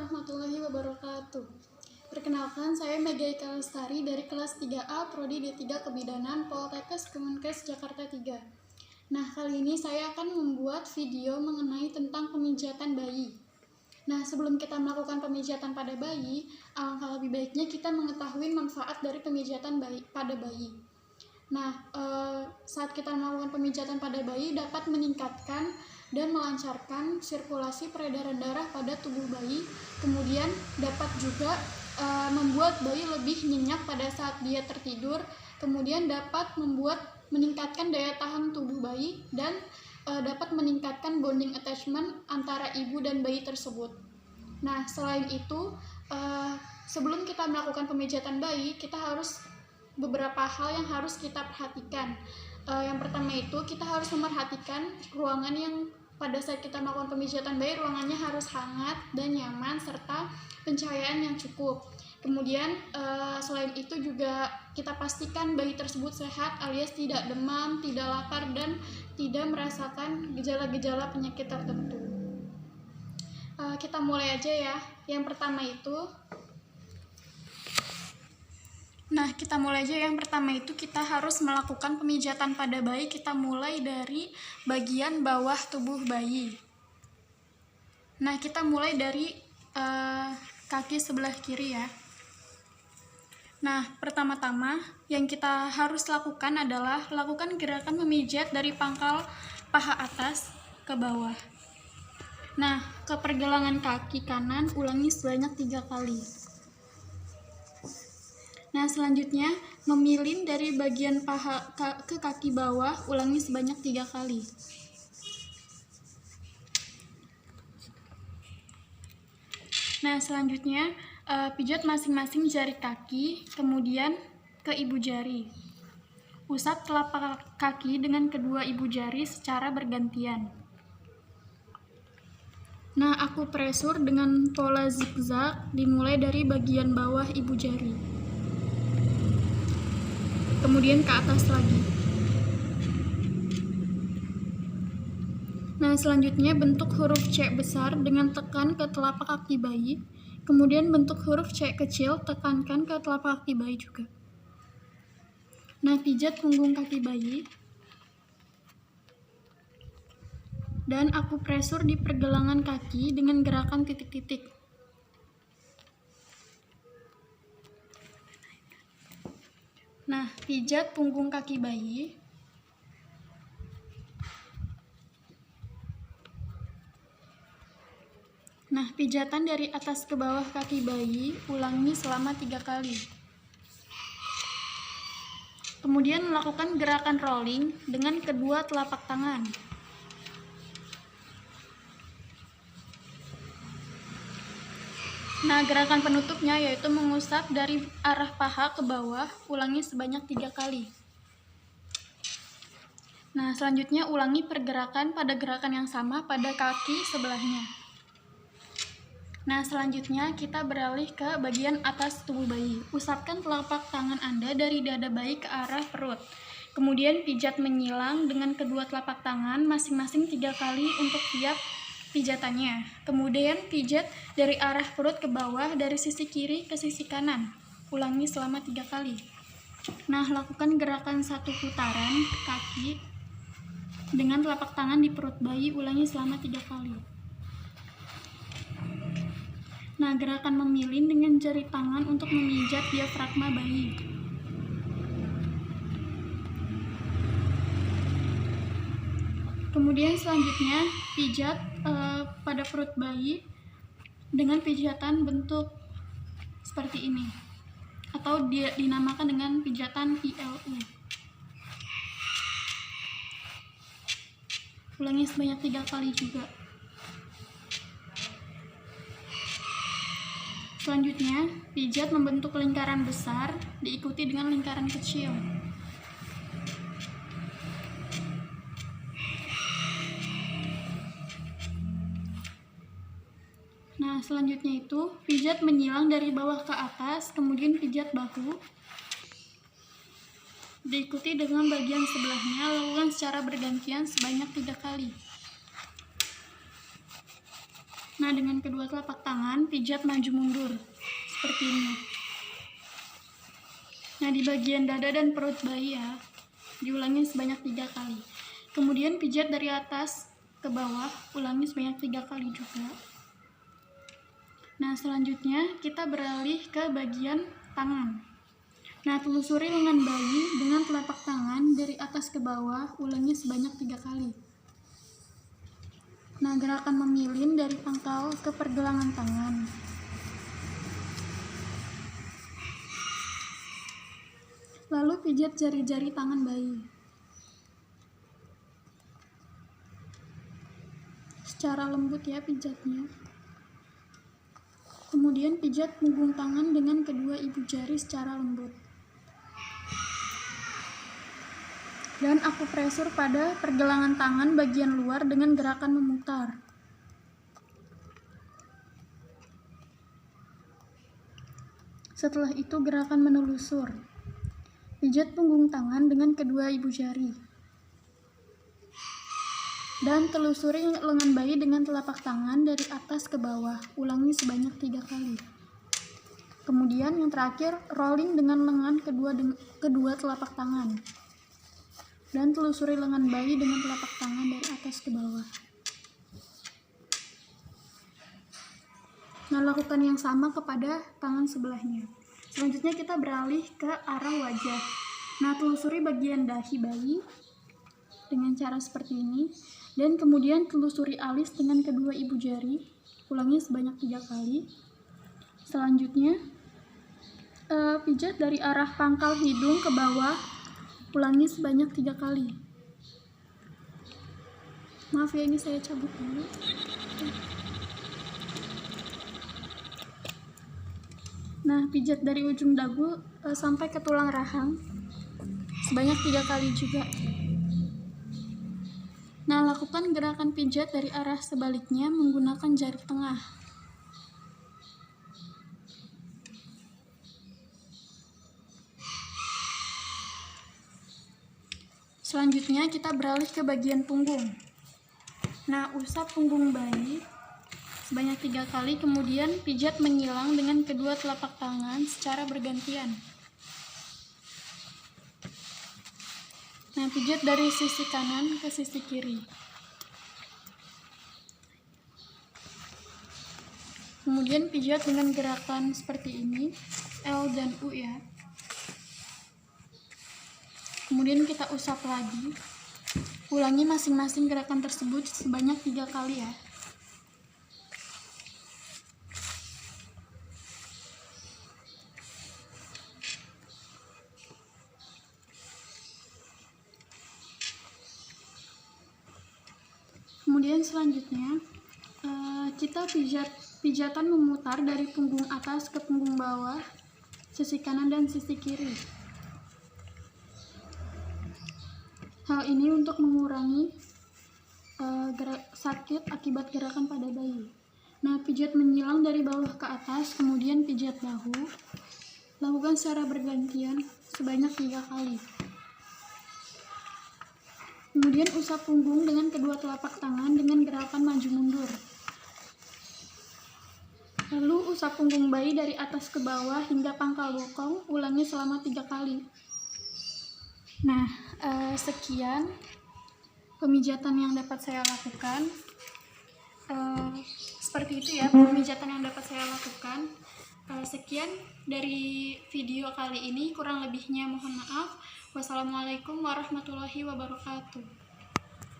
warahmatullahi wabarakatuh. Perkenalkan, saya Mega Ika Lestari dari kelas 3A Prodi D3 Kebidanan Poltekkes Kemenkes Jakarta 3. Nah, kali ini saya akan membuat video mengenai tentang pemijatan bayi. Nah, sebelum kita melakukan pemijatan pada bayi, alangkah lebih baiknya kita mengetahui manfaat dari pemijatan pada bayi. Nah, saat kita melakukan pemijatan pada bayi dapat meningkatkan dan melancarkan sirkulasi peredaran darah pada tubuh bayi, kemudian dapat juga membuat bayi lebih nyenyak pada saat dia tertidur, kemudian dapat meningkatkan daya tahan tubuh bayi dan dapat meningkatkan bonding attachment antara ibu dan bayi tersebut. Nah, selain itu, sebelum kita melakukan pemijatan bayi, kita harus beberapa hal yang harus kita perhatikan. Yang pertama itu kita harus memerhatikan ruangan yang pada saat kita melakukan pemijatan bayi, ruangannya harus hangat dan nyaman serta pencahayaan yang cukup. Kemudian selain itu juga kita pastikan bayi tersebut sehat alias tidak demam, tidak lapar, dan tidak merasakan gejala-gejala penyakit tertentu. Kita mulai aja ya. Yang pertama itu kita harus melakukan pemijatan pada bayi. Kita mulai dari bagian bawah tubuh bayi. Nah, kita mulai dari kaki sebelah kiri ya. Nah, pertama-tama yang kita harus lakukan adalah lakukan gerakan memijat dari pangkal paha atas ke bawah. Nah, ke pergelangan kaki kanan ulangi sebanyak 3 kali. Nah, selanjutnya memilin dari bagian paha ke kaki bawah ulangi sebanyak 3 kali. Nah, selanjutnya pijat masing-masing jari kaki, kemudian ke ibu jari. Usap telapak kaki dengan kedua ibu jari secara bergantian. Nah, akupresur dengan pola zigzag dimulai dari bagian bawah ibu jari, kemudian ke atas lagi. Nah, selanjutnya bentuk huruf C besar dengan tekan ke telapak kaki bayi, kemudian bentuk huruf C kecil tekankan ke telapak kaki bayi juga. Nah, pijat punggung kaki bayi dan akupresur di pergelangan kaki dengan gerakan titik-titik. Nah, pijat punggung kaki bayi. Nah, pijatan dari atas ke bawah kaki bayi ulangi selama 3 kali. Kemudian melakukan gerakan rolling dengan kedua telapak tangan. Nah, gerakan penutupnya yaitu mengusap dari arah paha ke bawah, ulangi sebanyak 3 kali. Nah, selanjutnya ulangi pergerakan pada gerakan yang sama pada kaki sebelahnya. Nah, selanjutnya kita beralih ke bagian atas tubuh bayi. Usapkan telapak tangan Anda dari dada bayi ke arah perut. Kemudian pijat menyilang dengan kedua telapak tangan masing-masing 3 kali untuk tiap pijatannya. Kemudian pijat dari arah perut ke bawah dari sisi kiri ke sisi kanan. Ulangi selama 3 kali. Nah, lakukan gerakan 1 putaran kaki dengan telapak tangan di perut bayi, ulangi selama 3 kali. Nah, gerakan memilin dengan jari tangan untuk memijat diafragma bayi. Kemudian selanjutnya pijat pada perut bayi dengan pijatan bentuk seperti ini, atau dinamakan dengan pijatan ILU. Ulangi sebanyak 3 kali juga. Selanjutnya, pijat membentuk lingkaran besar diikuti dengan lingkaran kecil. Nah, selanjutnya itu pijat menyilang dari bawah ke atas, kemudian pijat bahu. Diikuti dengan bagian sebelahnya, lakukan secara bergantian sebanyak 3 kali. Nah, dengan kedua telapak tangan, pijat maju mundur, seperti ini. Nah, di bagian dada dan perut bayi ya, diulangi sebanyak 3 kali. Kemudian pijat dari atas ke bawah, ulangi sebanyak 3 kali juga. Nah, selanjutnya kita beralih ke bagian tangan. Nah, telusuri lengan bayi dengan telapak tangan dari atas ke bawah, ulangi sebanyak 3 kali. Nah, gerakan memilin dari pangkal ke pergelangan tangan. Lalu pijat jari-jari tangan bayi. Secara lembut ya pijatnya. Kemudian pijat punggung tangan dengan kedua ibu jari secara lembut. Dan akupresur pada pergelangan tangan bagian luar dengan gerakan memutar. Setelah itu gerakan menelusur. Pijat punggung tangan dengan kedua ibu jari. Dan telusuri lengan bayi dengan telapak tangan dari atas ke bawah. Ulangi sebanyak 3 kali. Kemudian yang terakhir, rolling dengan lengan kedua telapak tangan. Dan telusuri lengan bayi dengan telapak tangan dari atas ke bawah. Nah, lakukan yang sama kepada tangan sebelahnya. Selanjutnya kita beralih ke arah wajah. Nah, telusuri bagian dahi bayi dengan cara seperti ini. Dan kemudian telusuri alis dengan kedua ibu jari. Ulangi sebanyak 3 kali. Selanjutnya, pijat dari arah pangkal hidung ke bawah. Ulangi sebanyak 3 kali. Maaf ya, ini saya cabut dulu. Nah, pijat dari ujung dagu sampai ke tulang rahang sebanyak 3 kali juga. Nah, lakukan gerakan pijat dari arah sebaliknya menggunakan jari tengah. Selanjutnya kita beralih ke bagian punggung. Nah, usap punggung bayi sebanyak 3 kali, kemudian pijat menyilang dengan kedua telapak tangan secara bergantian. Nah, pijat dari sisi kanan ke sisi kiri. Kemudian pijat dengan gerakan seperti ini, L dan U ya. Kemudian kita usap lagi. Ulangi masing-masing gerakan tersebut sebanyak 3 kali ya. Kemudian selanjutnya kita pijatan memutar dari punggung atas ke punggung bawah, sisi kanan dan sisi kiri. Hal ini untuk mengurangi sakit akibat gerakan pada bayi. Nah, pijat menyilang dari bawah ke atas, kemudian pijat bahu. Lakukan secara bergantian sebanyak 3 kali. Kemudian usap punggung dengan kedua telapak tangan dengan gerakan maju mundur. Lalu usap punggung bayi dari atas ke bawah hingga pangkal bokong, ulangi selama 3 kali. Nah, sekian pemijatan yang dapat saya lakukan. Seperti itu ya pemijatan yang dapat saya lakukan. Sekian dari video kali ini, kurang lebihnya mohon maaf. Wassalamualaikum warahmatullahi wabarakatuh.